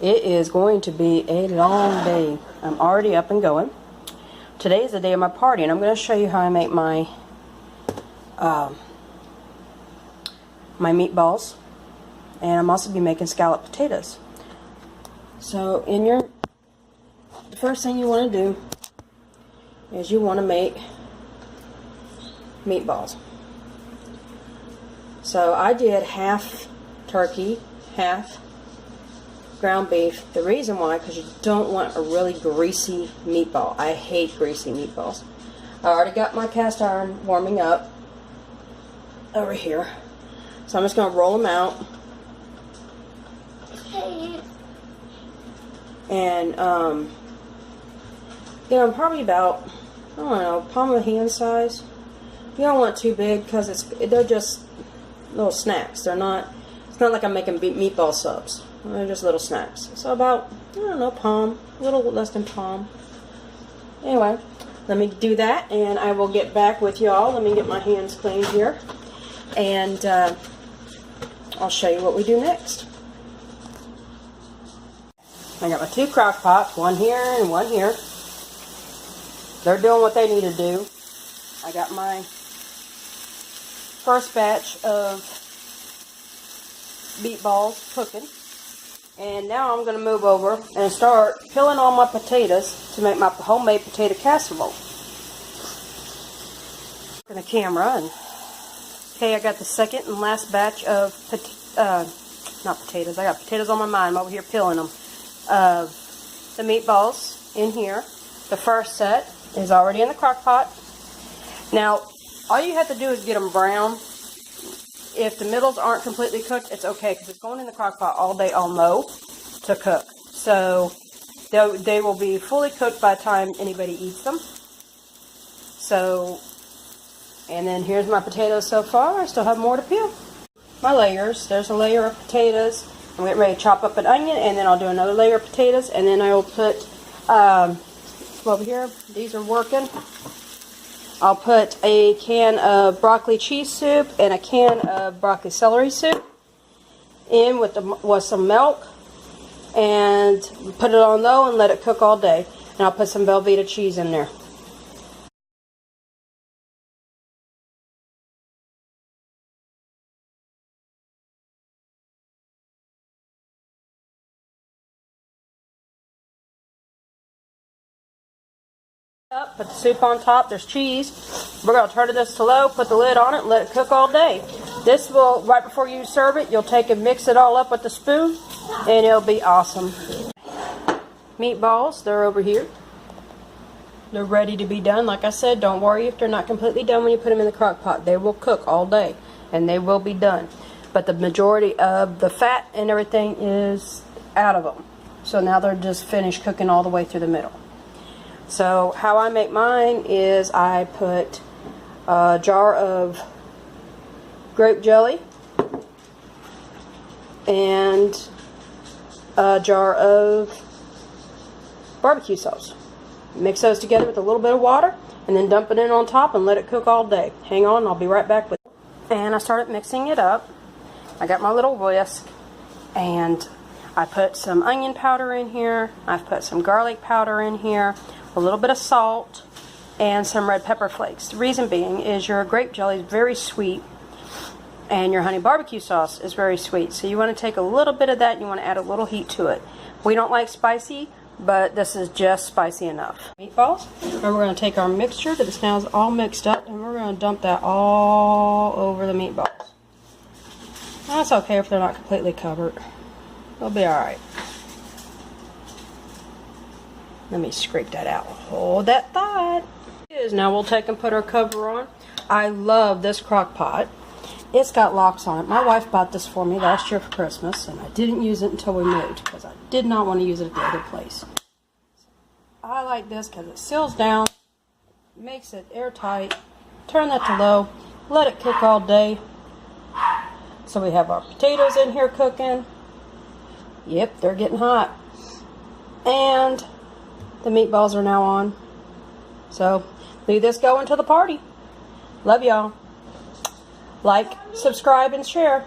It is going to be a long day. I'm already up and going. Today is the day of my party, and I'm going to show you how I make my my meatballs. And I'm also be making scalloped potatoes. So the first thing you want to do is you want to make meatballs. So I did half turkey, half ground beef. The reason why, because you don't want a really greasy meatball. I hate greasy meatballs. I already got my cast iron warming up over here. So I'm just going to roll them out. And, you know, probably about, I don't know, palm of the hand size. You don't want too big because they're just little snacks. It's not like I'm making meatball subs. They're just little snacks. So about, I don't know, palm, a little less than palm. Anyway, let me do that and I will get back with y'all. Let me get my hands cleaned here. And I'll show you what we do next. I got my two crock pots, one here and one here. They're doing what they need to do. I got my first batch of meatballs cooking. And now I'm going to move over and start peeling all my potatoes to make my homemade potato casserole. In the camera, and okay, I got the second and last batch of not potatoes. I got potatoes on my mind. I'm over here peeling them. The meatballs in here. The first set is already in the crock pot. Now, all you have to do is get them brown. If the middles aren't completely cooked, it's okay because it's going in the crock pot all day, all mo to cook. So they will be fully cooked by the time anybody eats them. So, and then here's my potatoes so far. I still have more to peel. My layers. There's a layer of potatoes. I'm getting ready to chop up an onion, and then I'll do another layer of potatoes, and then I will put over here. These are working. I'll put a can of broccoli cheese soup and a can of broccoli celery soup in with some milk, and put it on low and let it cook all day. And I'll put some Velveeta cheese in there. Put the soup on top. There's cheese. We're going to turn this to low, put the lid on it, and let it cook all day. This will, right before you serve it, you'll take and mix it all up with the spoon, and it'll be awesome. Meatballs, they're over here. They're ready to be done. Like I said, don't worry if they're not completely done when you put them in the crock pot. They will cook all day, and they will be done. But the majority of the fat and everything is out of them. So now they're just finished cooking all the way through the middle. So how I make mine is I put a jar of grape jelly and a jar of barbecue sauce. Mix those together with a little bit of water and then dump it in on top and let it cook all day. Hang on, I'll be right back with it. And I started mixing it up. I got my little whisk and I put some onion powder in here. I've put some garlic powder in here. A little bit of salt, and some red pepper flakes. The reason being is your grape jelly is very sweet, and your honey barbecue sauce is very sweet. So you want to take a little bit of that, and you want to add a little heat to it. We don't like spicy, but this is just spicy enough. Meatballs, and we're going to take our mixture that is now all mixed up, and we're going to dump that all over the meatballs. That's okay if they're not completely covered. They'll be alright. Let me scrape that out. Hold that thought. Now we'll take and put our cover on. I love this crock pot. It's got locks on it. My wife bought this for me last year for Christmas, and I didn't use it until we moved because I did not want to use it at the other place. I like this because it seals down, makes it airtight. Turn that to low. Let it cook all day. So we have our potatoes in here cooking. Yep, they're getting hot. And the meatballs are now on. So, leave this going to the party. Love y'all. Like, subscribe, and share.